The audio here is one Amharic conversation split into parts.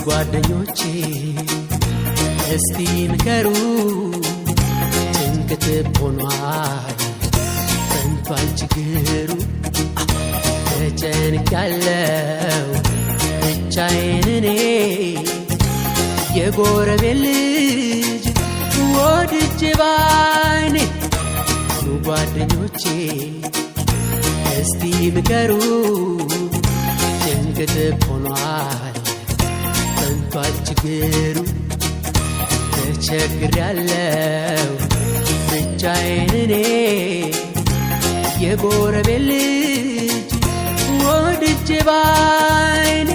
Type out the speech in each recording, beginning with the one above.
ጓደኞቼ እስቲ ንገሩ ጭንቀት ሆኗል እንኳን ችግሩ ተጨንቄያለሁ ብቻዬን እኔ የጎረቤት ልጅ ወድጄ ባይኔ ጓደኞቼ እስቲ ንገሩ ጭንቀት ሆኗል እንኳን ችግሩ ተቸግሬያለሁ ብቻዬን እኔ የጎረቤት ልጅ ወድጄ ባይኔ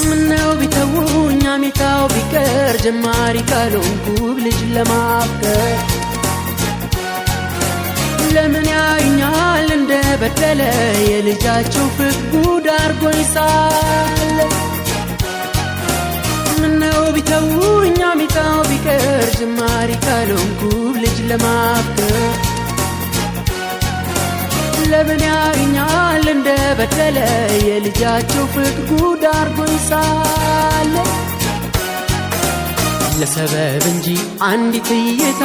ምነው ቢተውኝ አሜታው ቢቀር ጀማሪ ካልሆንኩ ልጅ ለማፍቀር ለምን ያዩኛል እንደበደለ የልጃቸው ፍቅር ጉድ አርጎኝ ሳለ ምነው ቢተውኝ አሜታው ቢቀር ጀማሪ ካልሆንኩ ልጅ ለማፍቀር ለምን ያዩኛል እንደበደለ የልጃቸው ፍቅር ጉድ አርጎኝ ሳለ ለሰበብ እንጂ አንዲት እይታ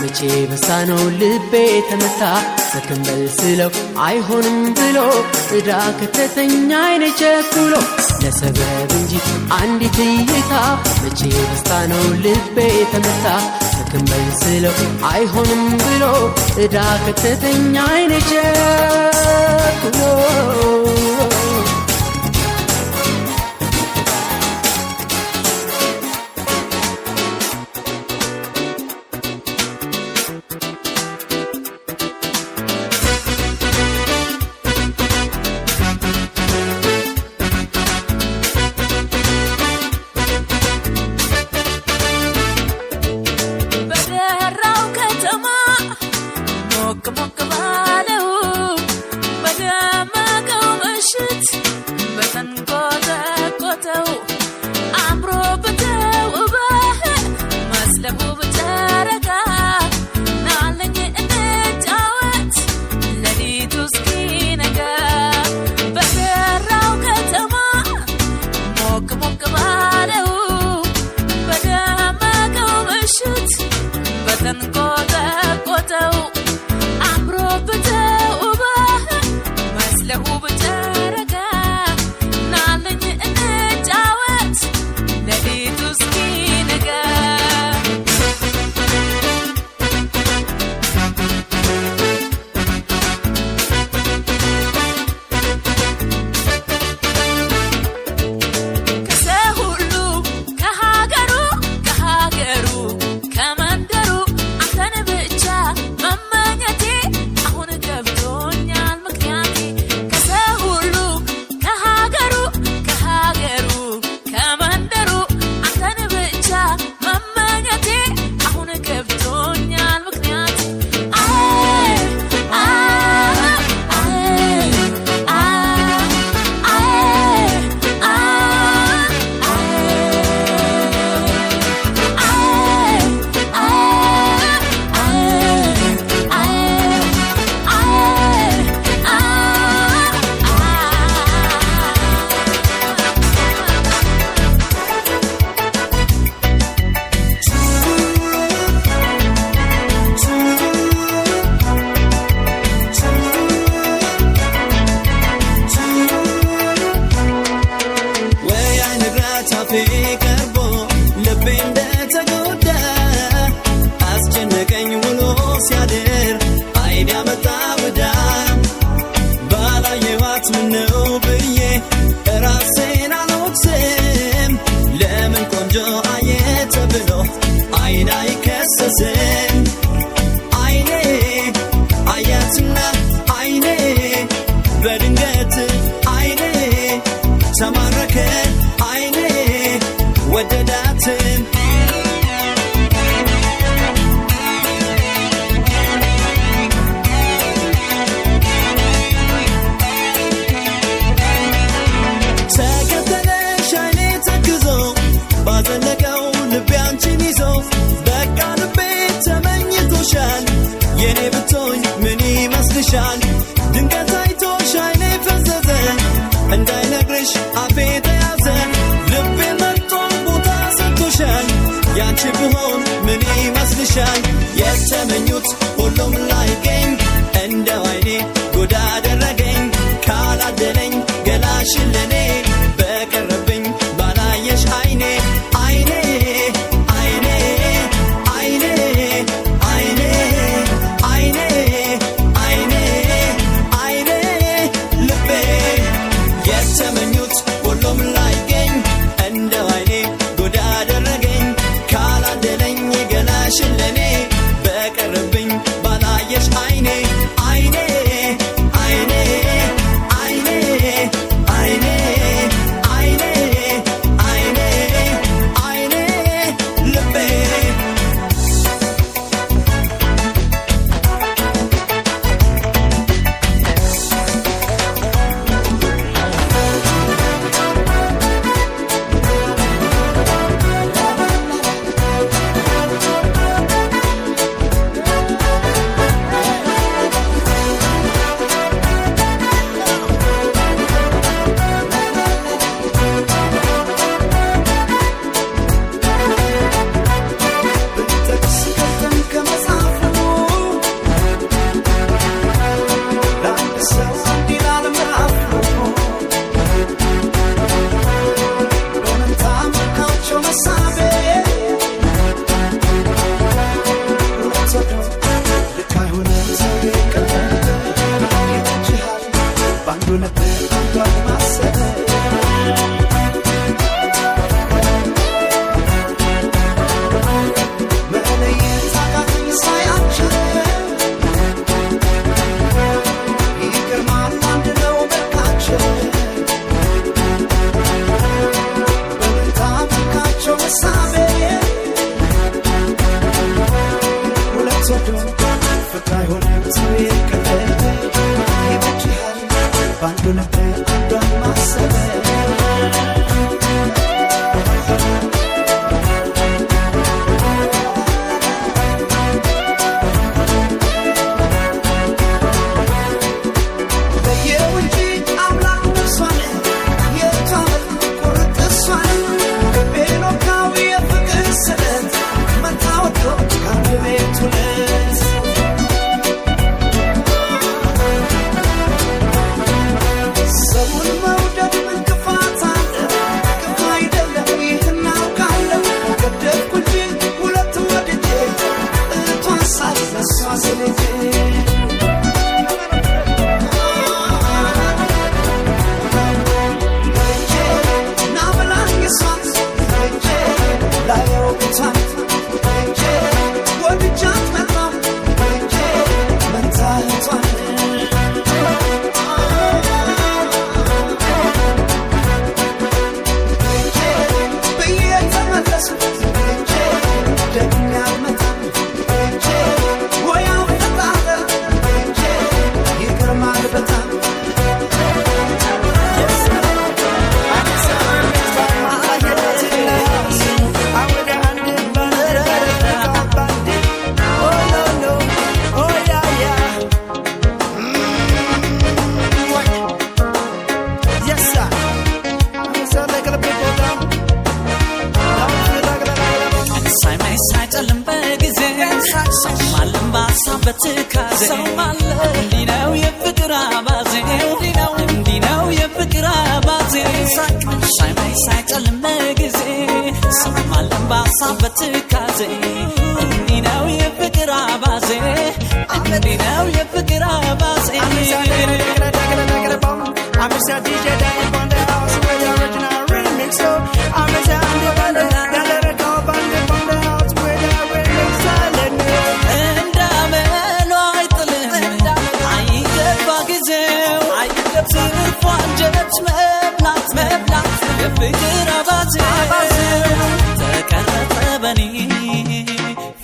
መቼ በሳ ነው ልቤ ተመታ ሰከንበል ስለው አይሆንም ብሎ እዳ ከተተኛ አይኔ ቸኩሎ ለሰበብ እንጂ አንዲት እይታ መቼ በሳ ነው ልቤ ተመታ ሰከንበል ስለው አይሆንም ብሎ እዳ ከተተኛ አይኔ ቸኩሎ ባዘለቀው ልቤ አንቺን ይዞ በቃ ልቤ ተመኝቶሻል የኔ ብትሆኝ ምን ይመስልሻል ድንገት አይቶሽ አይኔ ፈዘዘ እንዳይነግርሽ አፌ ተያዘ ልቤ መርጦ ቦታ ሰጥቶሻል ያንቺ ብሆን ምን ይመስልሻል የተመኙት ሁሉም ላይገኝ እንደው አይኔ ጉድ አደረገኝ ካላደለኝ ገላሽን ለኔ በቀረብኝ ባላየሽ አይኔ አይኔ አይኔ አይኔ አይኔ አይኔ አይኔ አይኔ ልቤ የተመኙት ሁሉም ላይገኝ እንደው አይኔ ጉድ አደረገኝ ካላደለኝ ገላሽን ለኔ በቀረብኝ ባላየሽ አይኔ አይኔ አይኔ አይኔ አይኔ አይኔ አይኔ አይኔ ልቤ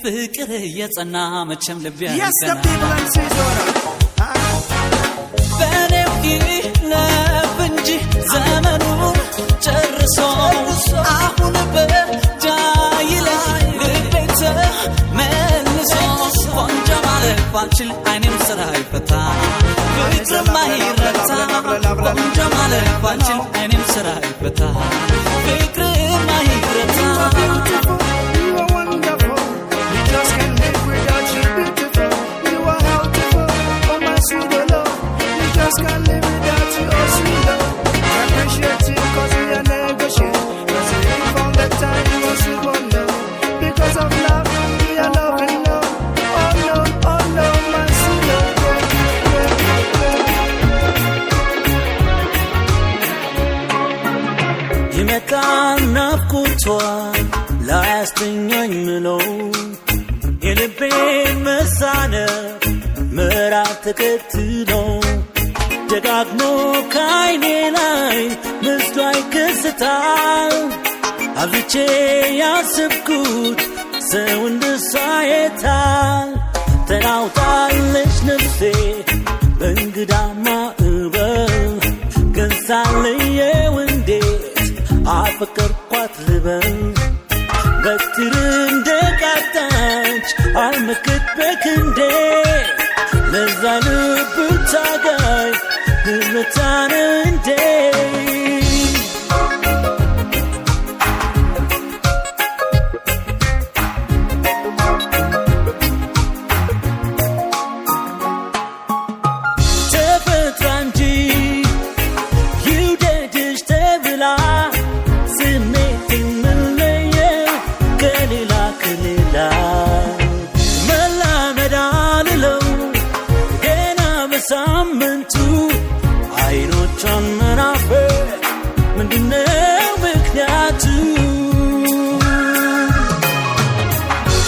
ፍቅር የጸና መቼም ልብ Yes, the people and say በኔው ይለፍ እንጂ ዘመኑ ጨርሶ አሁን በጃ ይለኝ ልቤተ መልሶ ባልችል አይኔም ስራ ይፈታ ፍቅርማ ይረታ ቆንጆ ማለት ባልችል አይኔም ስራ ይፈታ ፍቅርማ ይረታ Can't live without you, oh sweet love. I appreciate you 'cause we are negotiating. 'Cause we ain't found that time you was with one love. Because of love, we are loving love. Oh no, my sweet love. ይመጣል ናፍቆቷ ላያስተኛኝ ምለው የልቤን መሳነፍ ምዕራፍ ተከትሎ ደጋግሞ ከዓይኔ ላይ ምስሏ ይከሰታል አብዝቼ ያሰብኩት ሰው እንደሷ የታል ተናውጣለች ነፍሴ በእንግዳ ማዕበል ግን ሳለየው እንዴት አፈቀርኳት ልበል በትር እንደቃጣች አልመክት በክንዴ ለዛ ልብ ታጋይ ግርታን እንዴ ተፈጥራ እንጂ ይውደድሽ ተብላ ስሜት የምለየው ከሌላ መላመድ አልለው ገና በሳምንቱ አይኖቿን መናፈቅ ምንድነው ምክንያቱ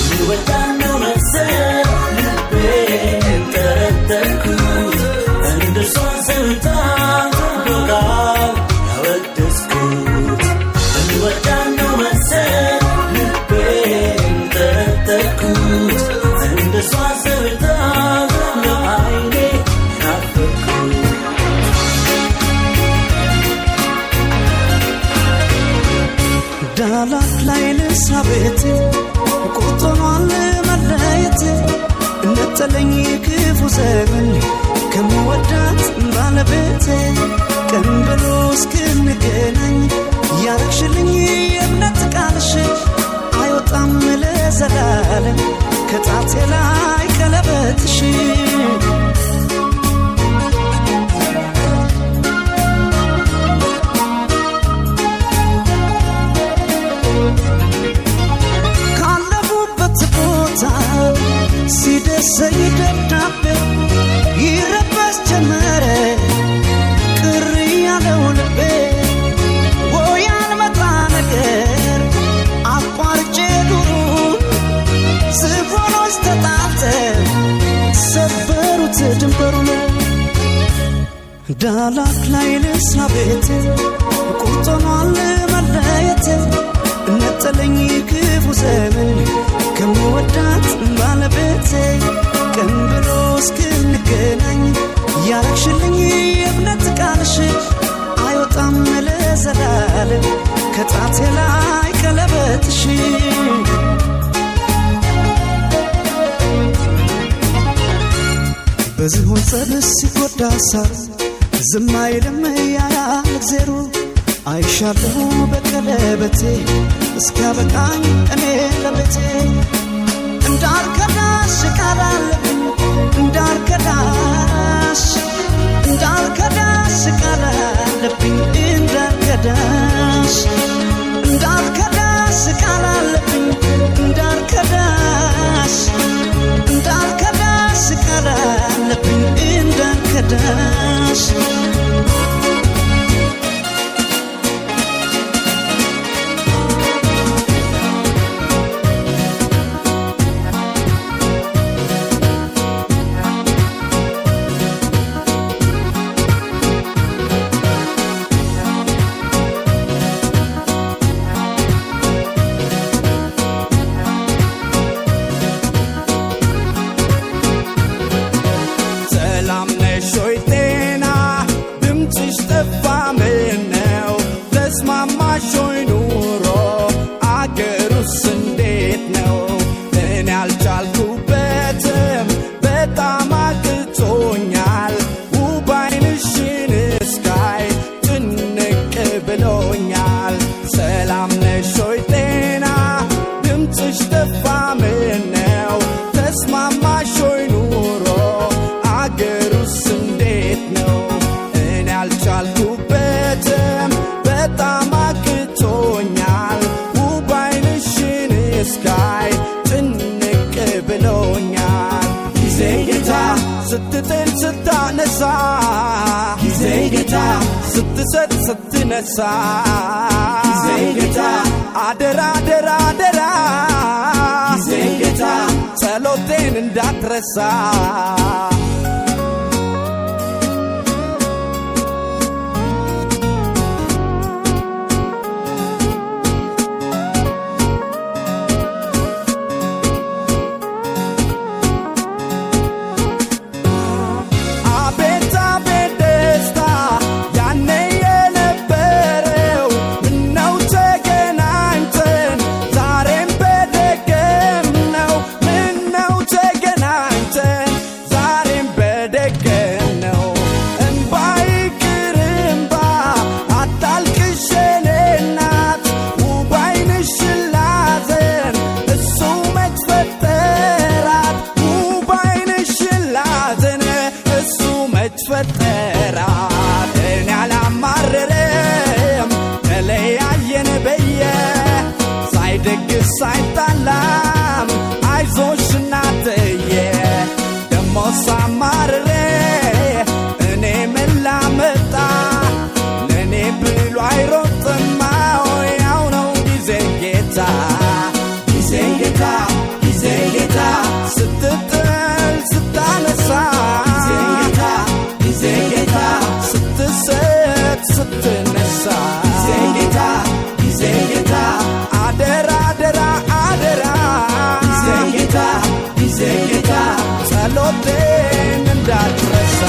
ልወዳት ነው መሰል ልቤን ጠረጠርኩት እንደሷ ሰውታ ዶጋል ያወደስኩት ልወዳት ነው መሰል ልቤን ጠረጠርኩት እንደሷ ሰውታ ለዓይኔ ናፈቅኩት ዳላት ላይ ልሳቤት ቁጥኗን መለየት እነጠለኝ ክፉ ዘመን ከምወዳት ባለቤት ቀን ብሎ እስክንገናኝ ያረግሽልኝ የእምነት ቃልሽ አይወጣም ለዘላለም ከጣቴ ላይ ቀለበትሽ ሲደሰኝ ደብዳቤ ይረበስ ጀመረ ቅር ያለው ልቤ ወይ ያልመጣ ነገር አቋርጬ ዱሩን ዝሆኖች ተጣልተው ሰበሩት ድንበሩን ዳላት ላይ ልስራ ቤት ቁርጦኗን መለየት እነጠለኝ ክፉ ዘመን ከምወዳት ባለቤቴ ቀን ብሎ እስክንገናኝ ያረግሽልኝ የእምነት ቃልሽ አይወጣም ለዘላለም ከጣቴ ላይ ቀለበትሽ በዝሆን ጸብስ ሲጎዳ ሳር ዝም አይልም ያያል እግዜሩ አይሻለሁ በቀለበቴ እስኪያበቃኝ እኔ ለቤቴ እንዳልከዳሽ ቃል አለብኝ እንዳልከዳሽ ቃል አለብኝ እንዳልከዳሽ ቃል አለብኝ እንዳልከዳሽ ቃል አለብኝ እንዳልከዳሽ ስትሰጥ ስትነሳ ጊዜ ጌታ አደራ አደራ አደራ ጊዜ ጌታ ጸሎቴን እንዳትረሳ ሳይጣላም አይዞሽ እናትዬ ደሞ ሳማርሬ እኔ መላመጣ ለኔ ብሎ አይሮጥማ ያው ነው ጊዜ ጌታ ጊዜ ጌታ ጊዜ ጌታ ስትጥል ስታነሳ ጊዜ ጌታ ጊዜ ጌታ ስትሰጥ ስትነሳ ጊዜ ጌታ ጊዜ ጌታ አደራ አደራ አደራ ጊዜ ጌታ ጊዜ ጌታ ጸሎቴን እንዳትረሳ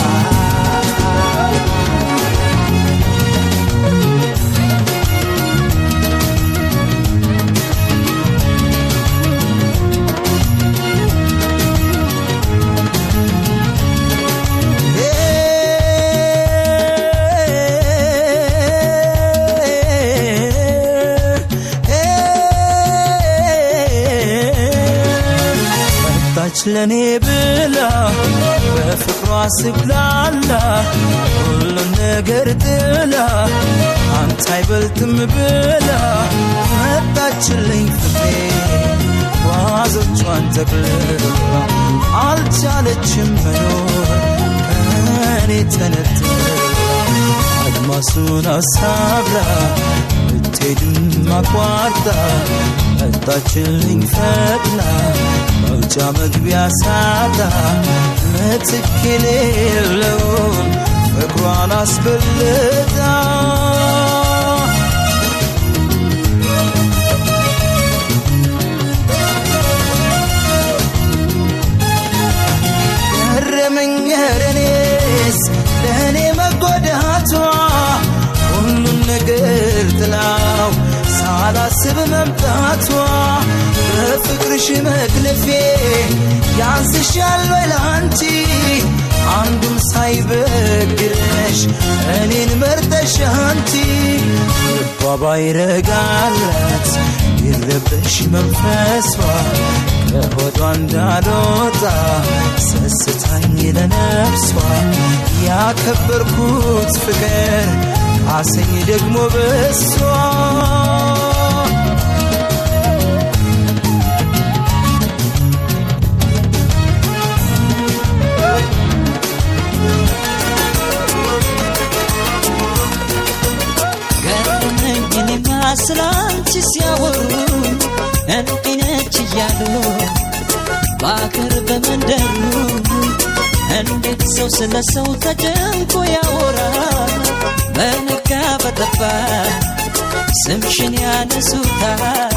ለኔ ብላ በፍቅሯ ስብላላ ሁሉን ነገር ጥላ አንተ አይበልጥም ብላ መጣችልኝ ፍቅሬ ጓዞቿን ጠቅልላ አልቻለችም መኖር ከኔ ተነጥላ አድማሱን አሳብራ ብትሄድም አቋርጣ መጣችልኝ ፈጥና መውጫ መግቢያ ሳጣ ምትክ የሌለውን ፍቅሯን አስበልጣ ገረመኝ እኔስ ለእኔ መጎዳቷ ሁሉን ነገር ጥላው ሳላስብ መምጣቷ በፍቅርሽ መክለፌ ያንስሻል ወይ ላንቺ አንዱም ሳይበግረሽ እኔን መርጠሽ አንቺ ልቧ ባይረጋላት ይረበሽ መንፈሷ ከሆዷ እንዳልወጣ ሰስታኝ ለነፍሷ ያከበርኩት ፍቅር አሰኝ ደግሞ በሷ ስላንቺ ሲያወሩ እንዲነች እያሉ ባገር በመንደሩ እንዴት ሰው ስለ ሰው ተጨንቆ ያወራል በነጋ በጠባ ስምሽን ያነሱታል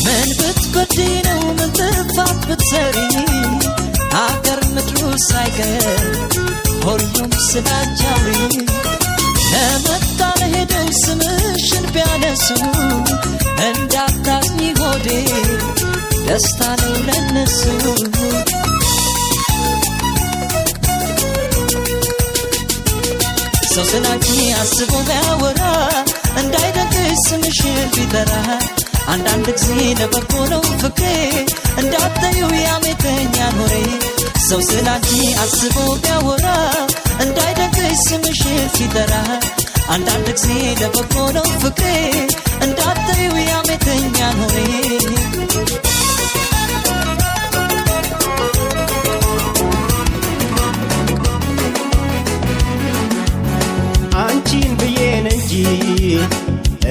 ምን ብትበዲ ነው ምን ጥፋት ብትሰሪ አገር ምድሩ ሳይቀር ሁሉም ስላንቺ አውሪ ለመጣ ለሄደው ስምሽን ቢያነሱ እንዳታዝኝ ሆዴ ደስታ ነው ለነሱ ሰው ስላንቺ አስቦ ቢያወራ እንዳይደግስ ስምሽን ቢጠራ አንዳንድ ጊዜ ለበጎ ነው ፍቅሬ እንዳታዩ ያሜተኛ ኖሬ ሰው ስላንቺ አስቦ ቢያወራ እንዳይደግስ ስምሽን ሲጠራ አንዳንድ ጊዜ ለበጎ ነው ፍቅሬ እንዳትዩ ያሜተኛ ኖሬ አንቺን ብዬን እንጂ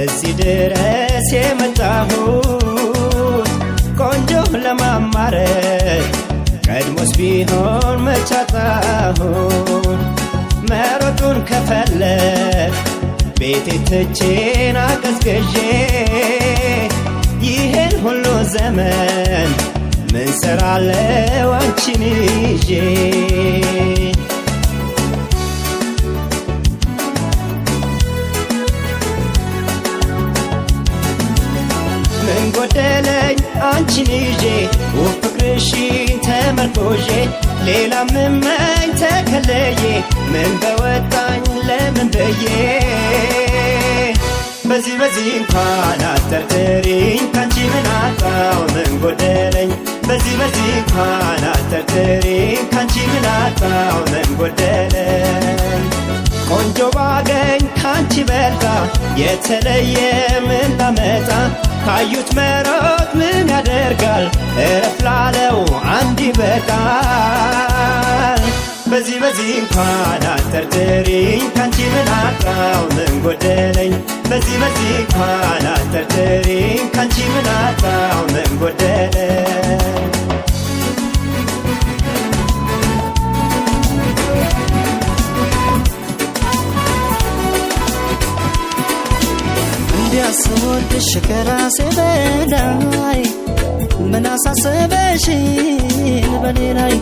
እዚህ ድረስ የመጣሁት ቆንጆ ለማማረት ቀድሞስ ቢሆን መቻጣሁት መሮጡን ከፈለግ ቤቴ ትቼን አቀዝቅዤ ይሄን ሁሉ ዘመን ምን ሰራለው አንቺን ይዤ ምን ጎደለኝ አንቺን ይዤ ፍቅርሽን ተመርኮዤ ሌላ ምመኝ ተከለዬ ምን በወጣኝ ለምን ብዬ በዚህ እንኳን አትጠርጥሪኝ ካንቺ ምን አጣው ምን ጎደለኝ በዚህ እንኳን አትጠርጥሪኝ ካንቺ ምን አጣው ምን ጎደለኝ ቆንጆ ባገኝ ካንቺ በልጣ የተለየ ምን ላመጣ ካዩት መሮጥ ምን ያደርጋል እረፍ ላለው አንድ ይበቃል በዚህ እንኳን አትጠርጥሪኝ ካንቺ ምን አጣው ምን ጎደለኝ በዚህ እንኳን አትጠርጥሪኝ ካንቺ ምን አጣው ምን ጎደለኝ እንዲያስወድሽ ከራሴ በላይ ምን አሳሰበሽን በኔ ላይ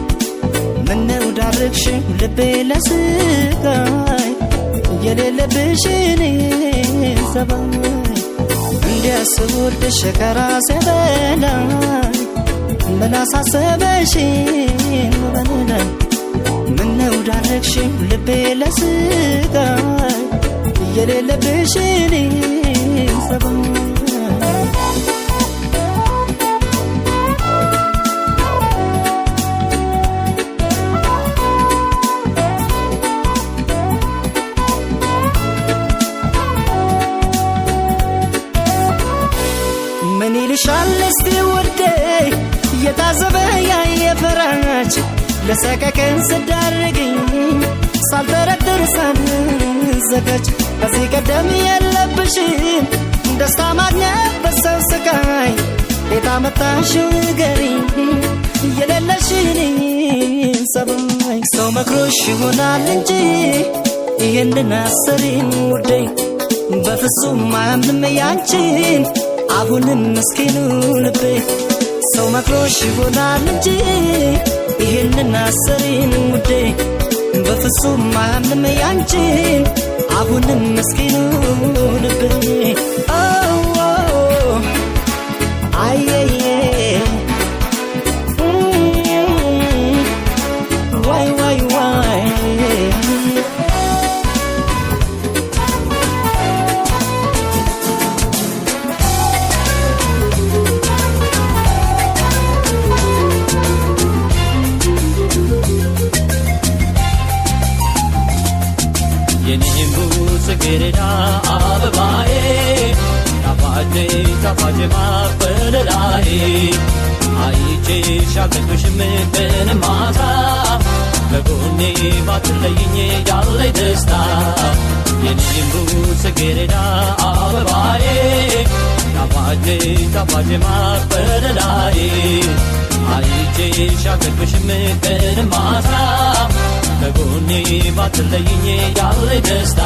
ምነው ዳርግሽኝ ልቤ ለስቃይ የሌለብሽን ሰባይ እንዲያስወድሽ ከራሴ በላይ ምን አሳሰበሽን በኔ ላይ ምነው ዳርግሽኝ ልቤ ለስቃይ የሌለብሽን ሰባይ ምን ይልሻል እስቲ ውዴ የታዘበ ያየፈራች ለሰቀቀን ስዳርግኝ ሳልጠረጥር ሳልዘጋጅ ከዚህ ቀደም የለብሽም ደስታ ማግኘት በሰው ስቃይ የታመጣሽው ንገሪኝ የሌለሽን ሰባይ ሰው መክሮሽ ይሆናል እንጂ ይህንን አሰሪን ውዴ በፍጹም አያምንም ያንቺን አሁንም ምስኪኑ ልቤ ሰው መክሮሽ ይሆናል እንጂ ይህንን አሰሪን ውዴ በፍጹም አያምንም ያንቺን አሁንም ምስኪኑ ልቤ አየየ ዋይ ዋይ ዋይ ጽጌረዳ አበባዬ ጣፋጭ ማበለላዬ አይቼሽ አልጠግብሽም ቀን ማታ በጎኔ ባትለይኝ ያለኝ ደስታ የኔም ጽጌረዳ አበባዬ ጣፋጭ ማበለላዬ አይቼሽ አልጠግብሽም ቀን ማታ በጎኔ ባትለይኝ ያለኝ ደስታ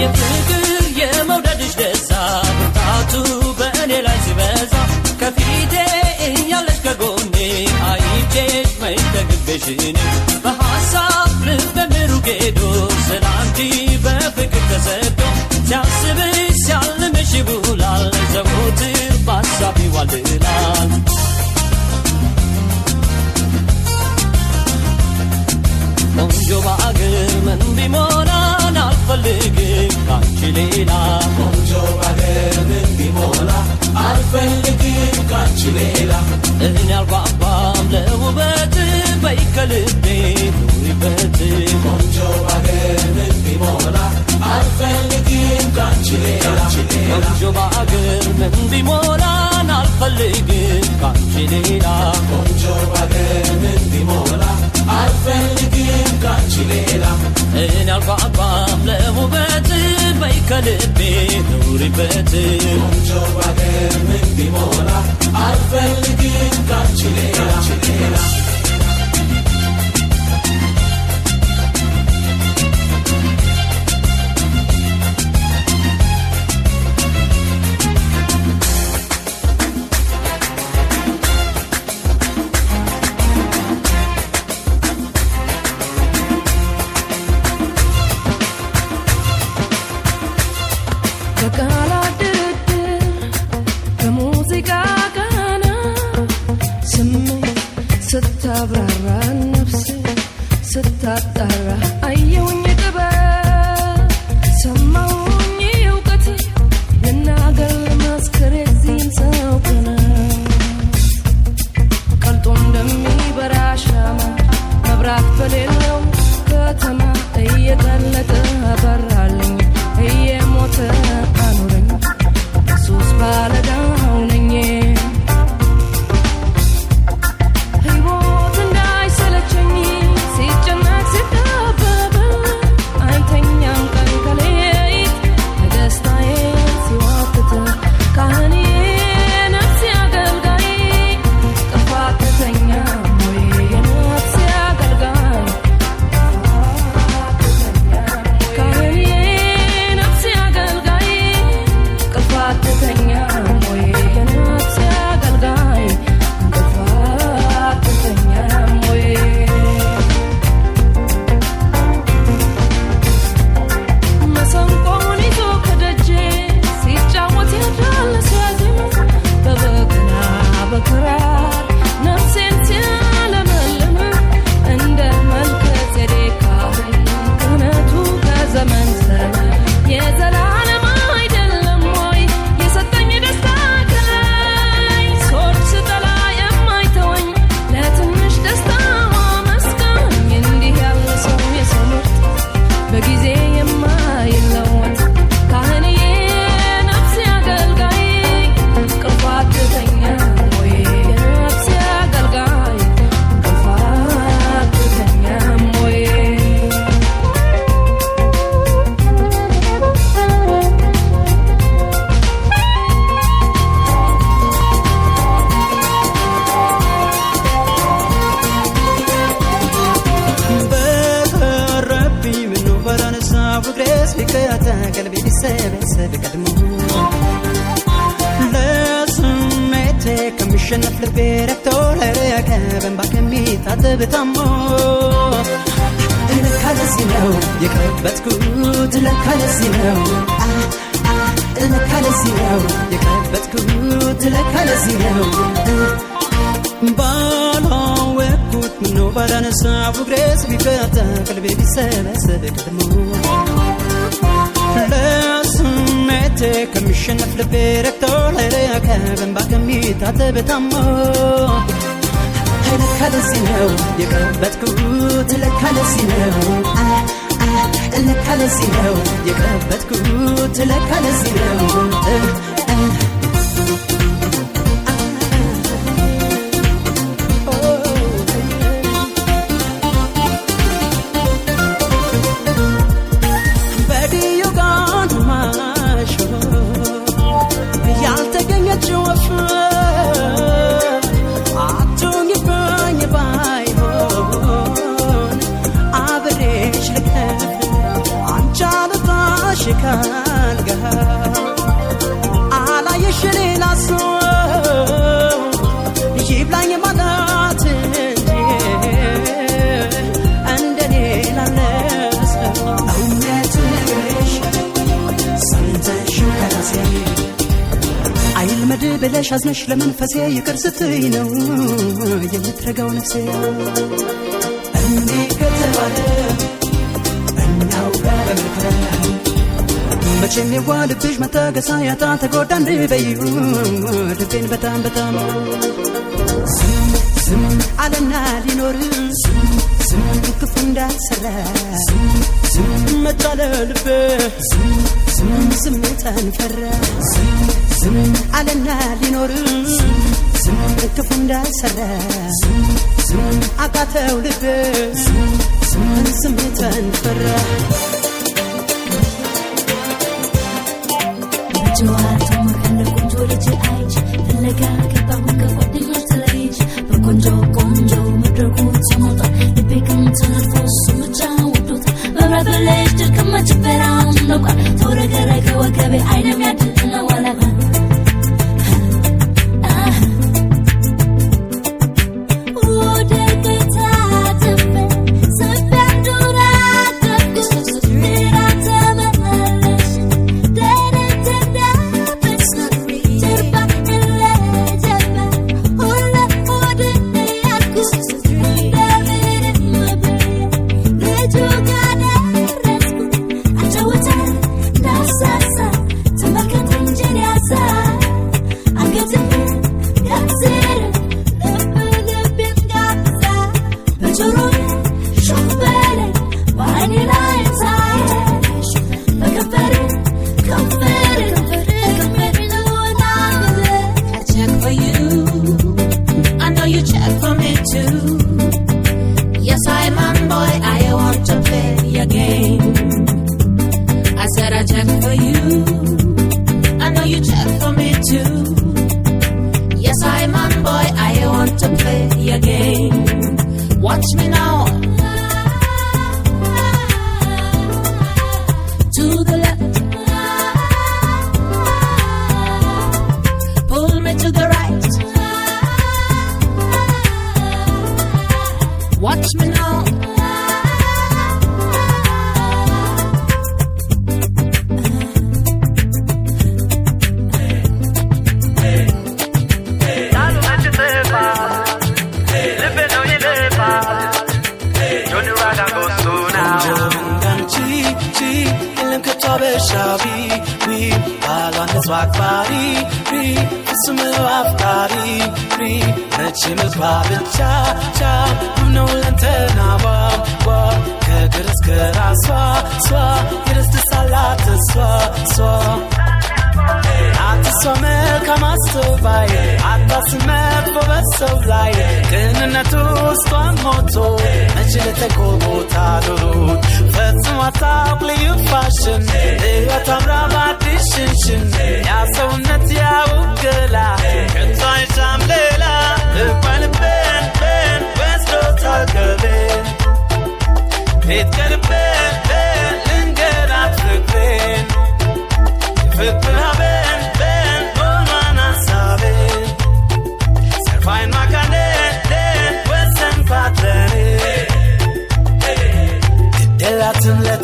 የፍቅር የመውደድሽ ደዛ ብርታቱ በእኔ ላይ ሲበዛ ከፊቴ እያለሽ ከጎኔ አይቼሽ መይተግብሽን በሐሳብ ልብ ሩቅ ሄዶ ስላንቺ በፍቅር ተሰዶ ሲያስብሽ ሲያልምሽ ይውላል ዘወትር በሐሳብ ይዋልላል ቆንጆ በአገር ምን ቢሞላን አልፈልግም ካንቺ ሌላ ቆንጆ በአገር ምን ቢሞላ አልፈልግም ካንቺ ሌላ እኔ አልጓጓም ለውበት በይከልቤ ኑሪበት ቆንጆ ባገር ምን ቢሞላ አልፈልግም ካንቺ ሌላ ቆንጆ ባገር ምን ቢሞላ አልፈልግም ካንቺ ሌላ ቆንጆ ባገር ምን ቢሞላ አልፈልግም ካንቺ ሌላ እኔ አልጓጓም ለውበት በይከልቤ ኑሪበት ቆንጆ ባገር ምን ቢሞላ አልፈልግም ካንቺ ሌላ ستطرح أيون يقبل سمعوني يوقتي لناقل مسكر الزين سوقنا قلتم دمي براشاما مبرات فليلو كتما أي قلت برالين أي موت أنورين سوس بالداونين شنف لبيرك تولرك بنباكمي تعتبتامو لك على الزينو يكبتكوت لك على الزينو لك على الزينو يكبتكوت لك على الزينو بالا وكوت منو برانسا فقريس بيكاتا قلبي بيسابسب قدمو لسميتي كمشنف لبيرك تولرك بنباكمي تعتبتامو لك على الزينو يكبتكوت لك على الزينو لك على الزينو يكبتكوت لك على الزينو بلاش عزنش لمنفسي يكرستي نو يمترقو نفسي عندي كتبالي أنه باب الكلام መቼም የዋልብሽ መታገሳ ያጣ ተጎዳ እንድበይሁ ልቤን በጣም በጣም ዝም አለና ሊኖር ዝም ክፉ እንዳልሰራ ዝም መጣለ ልቤ ዝም ስሜታን ፈራ ዝም አለና ሊኖር ዝም ክፉ እንዳልሰራ ዝም አቃተው ልቤ ዝም ስሜታን ፈራ ጀዋቱ መከነ ቆንጆ ልጅ አይች ፍለጋ ገባሁ ከጓደኞች ተለይች በቆንጆ ቆንጆ መድረኩ ተሞጣ ልቤ ግን ተነፎስ ብቻ ወዶት መብራት በለሽ ድርቅመች በራም ነውቃ ተወረገረገ ወገቤ አይነም ያድልና ዋላባ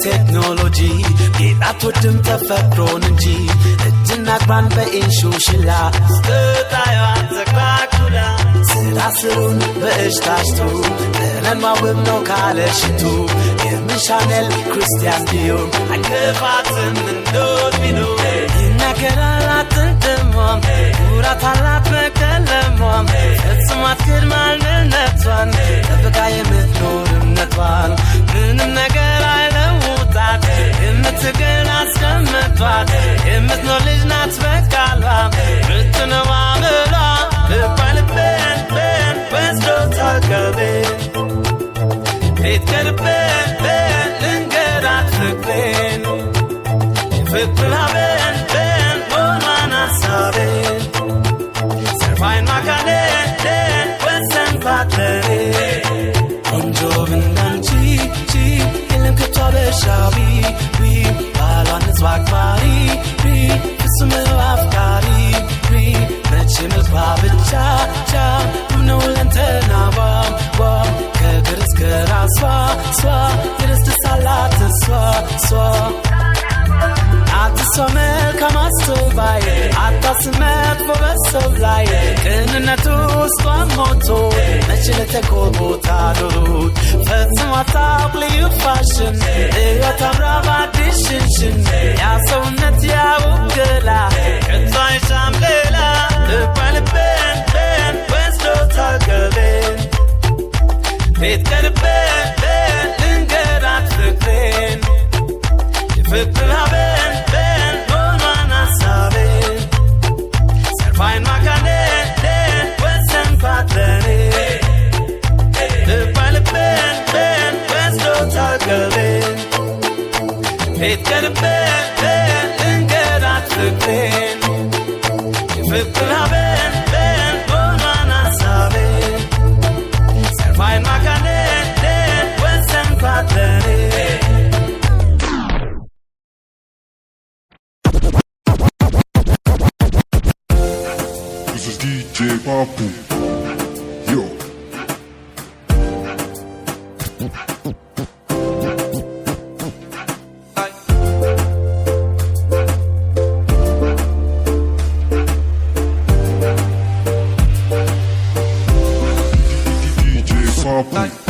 technology ጌጣቶድም ተፈጥሮን እንጂ እጅና እግሯን በኢንሹሽላ ስታዩ ተቃኩላ ስራስሩን በእሽታሽቱ ለማወብ ነው ካለሽቱ የምሻነል ክርስቲያን ዲዮር አከፋትን እንደው ቢኑ ይናገራላት እንደማም ኩራታላት መከለማም እጽማት ግርማልነቷን ተበቃ የምትኖርነቷን ምንም ነገር አይለውጣት የምትገን አስቀምጧት የምትኖር ልጅ ናት በቃሏ ምትነዋ ምሏ ልባልበን በን ወስዶታል ከቤን ቤት ቀርበን በን ልንገራት ፍቅሬን ፍቅር አበን በን ሆኗን ሀሳቤን ሰርፋይን ማካኔን ደን ወሰን ፓትለሬ ቆንጆ ብናንቺ የለም ከቷ በሻቢ ባሏን ህዝብ አክባሪ ፍጹም አፍቃሪ መቼ ምልባ ብቻ ነው ለንተናዋ ከእግር እስከ ራሷ የደስት ሳላት እሷ አትሷ መልካም አስተዋይ አታስመት በሰው ላይ ቅንነቱ ውስጧን ሞቶ መቼ ለተኮር ቦታ ዶሩት ፈጽሞ አታውቅ ልዩ ፋሽን ሕይወት አምራ ባዲስ ሽንሽን ያ ሰውነት ሰርፋይን ማካኔ ወሰን ፓትለኔ ልባልቤን ቤን ወስዶ ታቀቤን ቤት ቀልቤን እንገዳት ፍቅሬን የፍቅር ሀቤን ቤን ሆኗን ሀሳቤን ሰርፋይን ማካኔ ወሰን ፓትለኔ This is DJ Papu. Yo. DJ Papu.